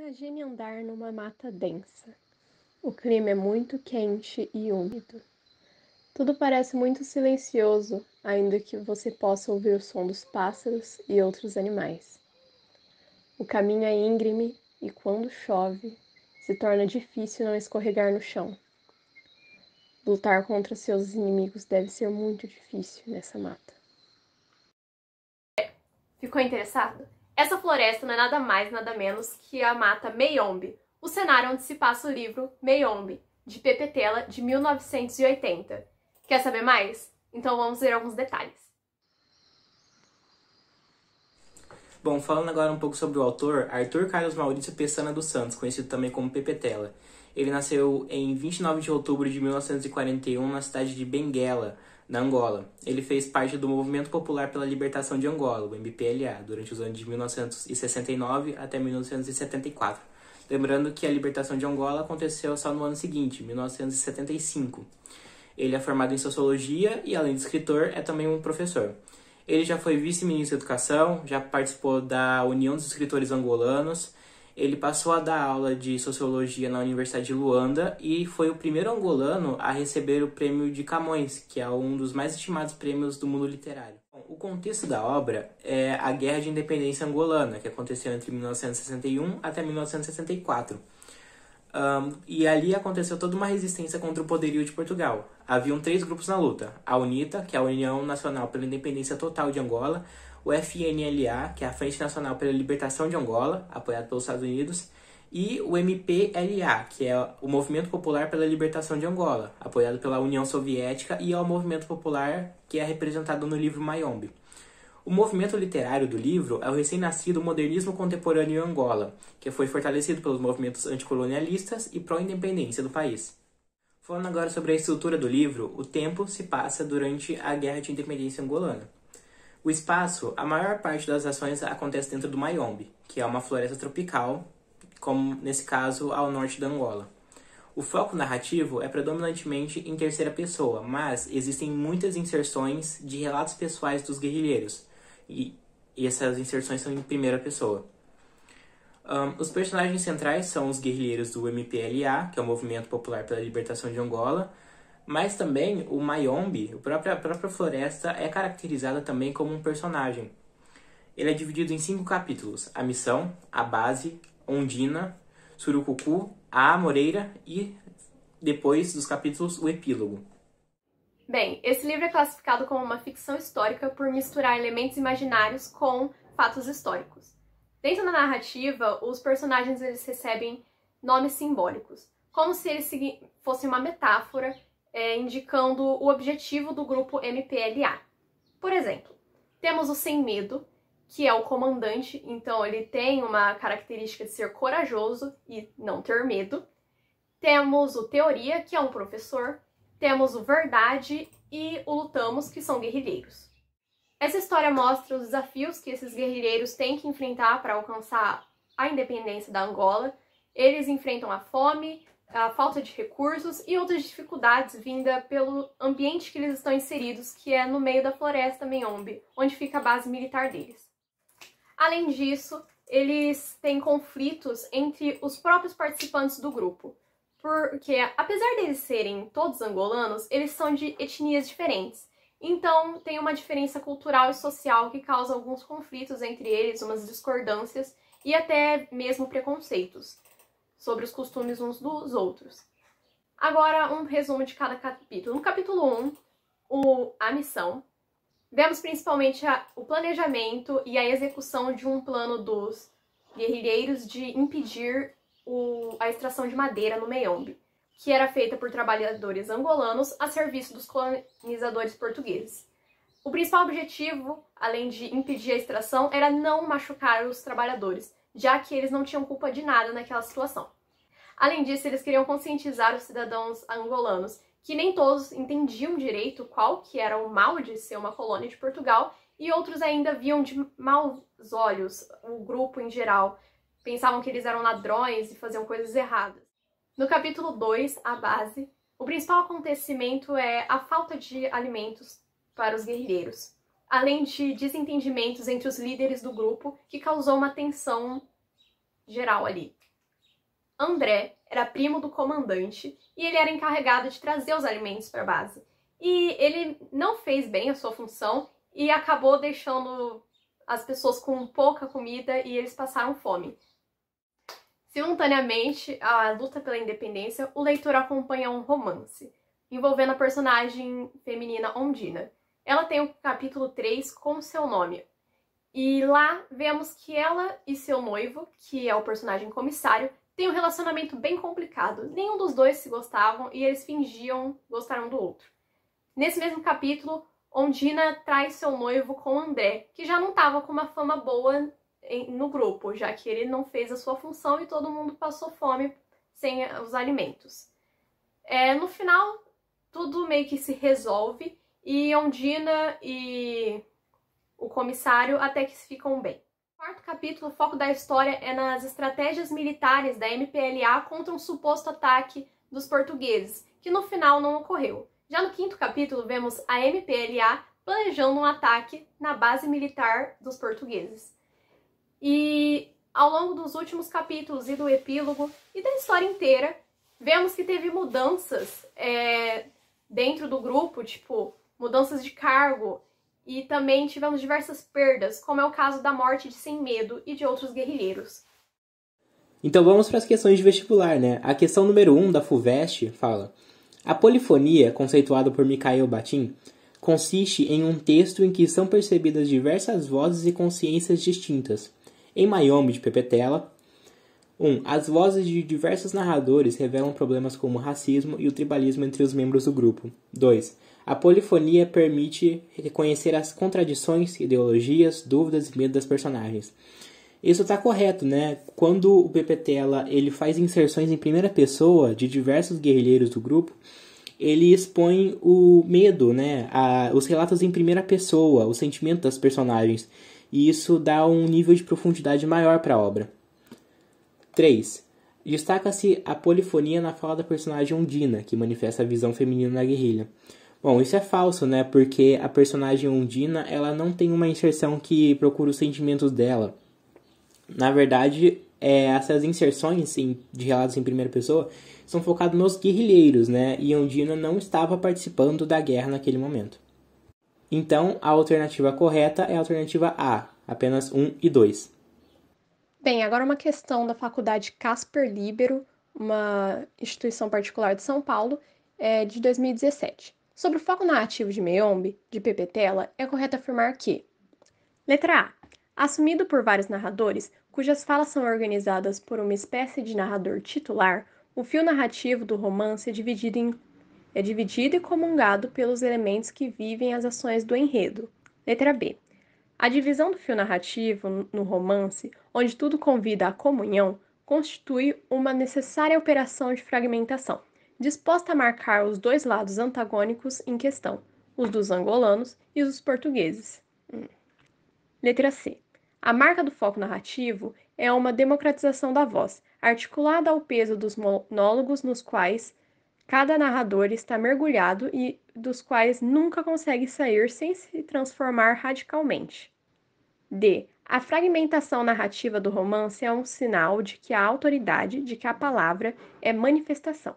Imagine andar numa mata densa. O clima é muito quente e úmido. Tudo parece muito silencioso, ainda que você possa ouvir o som dos pássaros e outros animais. O caminho é íngreme e, quando chove, se torna difícil não escorregar no chão. Lutar contra seus inimigos deve ser muito difícil nessa mata. Ficou interessado? Essa floresta não é nada mais, nada menos que a Mata Meyombe, o cenário onde se passa o livro Meyombe, de Pepe Tela, de 1980. Quer saber mais? Então vamos ver alguns detalhes. Bom, falando agora um pouco sobre o autor, Arthur Carlos Maurício Pessana dos Santos, conhecido também como Pepe Tela. Ele nasceu em 29 de outubro de 1941 na cidade de Benguela, na Angola. Ele fez parte do Movimento Popular pela Libertação de Angola, o MPLA, durante os anos de 1969 até 1974. Lembrando que a libertação de Angola aconteceu só no ano seguinte, 1975. Ele é formado em Sociologia e, além de escritor, é também um professor. Ele já foi vice-ministro da Educação, já participou da União dos Escritores Angolanos. Ele passou a dar aula de Sociologia na Universidade de Luanda e foi o primeiro angolano a receber o Prêmio de Camões, que é um dos mais estimados prêmios do mundo literário. O contexto da obra é a Guerra de Independência Angolana, que aconteceu entre 1961 até 1964. E ali aconteceu toda uma resistência contra o poderio de Portugal. Haviam 3 grupos na luta: a UNITA, que é a União Nacional pela Independência Total de Angola, o FNLA, que é a Frente Nacional pela Libertação de Angola, apoiado pelos Estados Unidos, e o MPLA, que é o Movimento Popular pela Libertação de Angola, apoiado pela União Soviética, e é o Movimento Popular que é representado no livro Mayombe. O movimento literário do livro é o recém-nascido modernismo contemporâneo em Angola, que foi fortalecido pelos movimentos anticolonialistas e pró-independência do país. Falando agora sobre a estrutura do livro, o tempo se passa durante a Guerra de Independência Angolana. O espaço, a maior parte das ações acontece dentro do Mayombe, que é uma floresta tropical, como nesse caso ao norte da Angola. O foco narrativo é predominantemente em terceira pessoa, mas existem muitas inserções de relatos pessoais dos guerrilheiros, e essas inserções são em primeira pessoa. Os personagens centrais são os guerrilheiros do MPLA, que é o Movimento Popular pela Libertação de Angola, mas também o Mayombe, a própria floresta, é caracterizada também como um personagem. Ele é dividido em 5 capítulos: a missão, a base, Ondina, Surucucu, a Amoreira e, depois dos capítulos, o epílogo. Bem, esse livro é classificado como uma ficção histórica por misturar elementos imaginários com fatos históricos. Dentro da narrativa, os personagens eles recebem nomes simbólicos, como se eles fossem uma metáfora indicando o objetivo do grupo MPLA. Por exemplo, temos o Sem Medo, que é o comandante, então ele tem uma característica de ser corajoso e não ter medo. Temos o Teoria, que é um professor. Temos o Verdade e o Lutamos, que são guerrilheiros. Essa história mostra os desafios que esses guerrilheiros têm que enfrentar para alcançar a independência da Angola. Eles enfrentam a fome, a falta de recursos e outras dificuldades vindas pelo ambiente que eles estão inseridos, que é no meio da floresta Meyombe, onde fica a base militar deles. Além disso, eles têm conflitos entre os próprios participantes do grupo, porque apesar deles serem todos angolanos, eles são de etnias diferentes. Então tem uma diferença cultural e social que causa alguns conflitos entre eles, umas discordâncias e até mesmo preconceitos sobre os costumes uns dos outros. Agora, um resumo de cada capítulo. No capítulo 1, a missão, vemos principalmente o planejamento e a execução de um plano dos guerrilheiros de impedir a extração de madeira no Meyombe, que era feita por trabalhadores angolanos a serviço dos colonizadores portugueses. O principal objetivo, além de impedir a extração, era não machucar os trabalhadores, já que eles não tinham culpa de nada naquela situação. Além disso, eles queriam conscientizar os cidadãos angolanos, que nem todos entendiam direito qual que era o mal de ser uma colônia de Portugal, e outros ainda viam de maus olhos o grupo em geral, pensavam que eles eram ladrões e faziam coisas erradas. No capítulo 2, a base, o principal acontecimento é a falta de alimentos para os guerrilheiros, além de desentendimentos entre os líderes do grupo, que causou uma tensão geral ali. André era primo do comandante e ele era encarregado de trazer os alimentos para a base. E ele não fez bem a sua função e acabou deixando as pessoas com pouca comida e eles passaram fome. Simultaneamente à luta pela independência, o leitor acompanha um romance envolvendo a personagem feminina Ondina. Ela tem o capítulo 3 com seu nome. E lá vemos que ela e seu noivo, que é o personagem comissário, têm um relacionamento bem complicado. Nenhum dos dois se gostavam e eles fingiam gostar um do outro. Nesse mesmo capítulo, Ondina traz seu noivo com André, que já não estava com uma fama boa no grupo, já que ele não fez a sua função e todo mundo passou fome sem os alimentos. No final, tudo meio que se resolve e Ondina e o comissário até que ficam bem. No quarto capítulo, o foco da história é nas estratégias militares da MPLA contra um suposto ataque dos portugueses, que no final não ocorreu. Já no quinto capítulo, vemos a MPLA planejando um ataque na base militar dos portugueses. E ao longo dos últimos capítulos e do epílogo e da história inteira, vemos que teve mudanças dentro do grupo, tipo mudanças de cargo, e também tivemos diversas perdas, como é o caso da morte de Sem Medo e de outros guerrilheiros. Então vamos para as questões de vestibular, né? A questão número 1 da FUVEST fala: a polifonia, conceituada por Mikhail Batin, consiste em um texto em que são percebidas diversas vozes e consciências distintas. Em Mayombe, de Pepetela, 1. As vozes de diversos narradores revelam problemas como o racismo e o tribalismo entre os membros do grupo. 2. A polifonia permite reconhecer as contradições, ideologias, dúvidas e medo das personagens. Isso está correto, né? Quando o Pepetela ele faz inserções em primeira pessoa de diversos guerrilheiros do grupo, ele expõe o medo, né? Os relatos em primeira pessoa, o sentimento das personagens. E isso dá um nível de profundidade maior para a obra. 3. Destaca-se a polifonia na fala da personagem Ondina, que manifesta a visão feminina na guerrilha. Bom, isso é falso, né? Porque a personagem Ondina, ela não tem uma inserção que procura os sentimentos dela. Na verdade, essas inserções de relatos em primeira pessoa são focadas nos guerrilheiros, né? E Ondina não estava participando da guerra naquele momento. Então, a alternativa correta é a alternativa A, apenas 1 e 2. Bem, agora uma questão da Faculdade Casper Libero, uma instituição particular de São Paulo, de 2017. Sobre o foco narrativo de Mayombe, de Pepetela, é correto afirmar que: letra A. Assumido por vários narradores, cujas falas são organizadas por uma espécie de narrador titular, o fio narrativo do romance é dividido e comungado pelos elementos que vivem as ações do enredo. Letra B. A divisão do fio narrativo no romance, onde tudo convida à comunhão, constitui uma necessária operação de fragmentação, disposta a marcar os dois lados antagônicos em questão, os dos angolanos e os dos portugueses. Letra C. A marca do foco narrativo é uma democratização da voz, articulada ao peso dos monólogos nos quais cada narrador está mergulhado e dos quais nunca consegue sair sem se transformar radicalmente. D. A fragmentação narrativa do romance é um sinal de que a autoridade, de que a palavra é manifestação.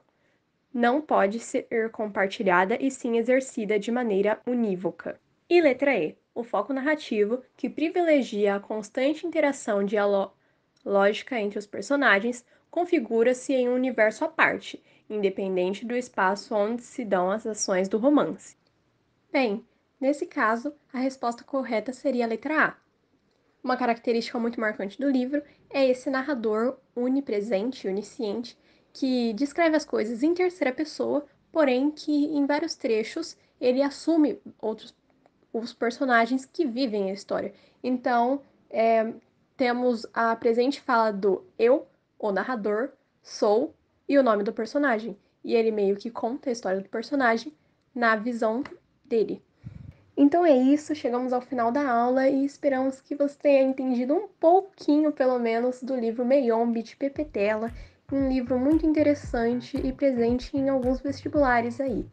Não pode ser compartilhada e sim exercida de maneira unívoca. E letra E. O foco narrativo, que privilegia a constante interação dialógica entre os personagens, configura-se em um universo à parte, independente do espaço onde se dão as ações do romance. Bem, nesse caso, a resposta correta seria a letra A. Uma característica muito marcante do livro é esse narrador onipresente, onisciente, que descreve as coisas em terceira pessoa, porém que em vários trechos ele assume os personagens que vivem a história. Então, temos a presente fala do eu, o narrador, sou e o nome do personagem. E ele meio que conta a história do personagem na visão dele. Então é isso, chegamos ao final da aula e esperamos que você tenha entendido um pouquinho, pelo menos, do livro Mayombe, de Pepetela, um livro muito interessante e presente em alguns vestibulares aí.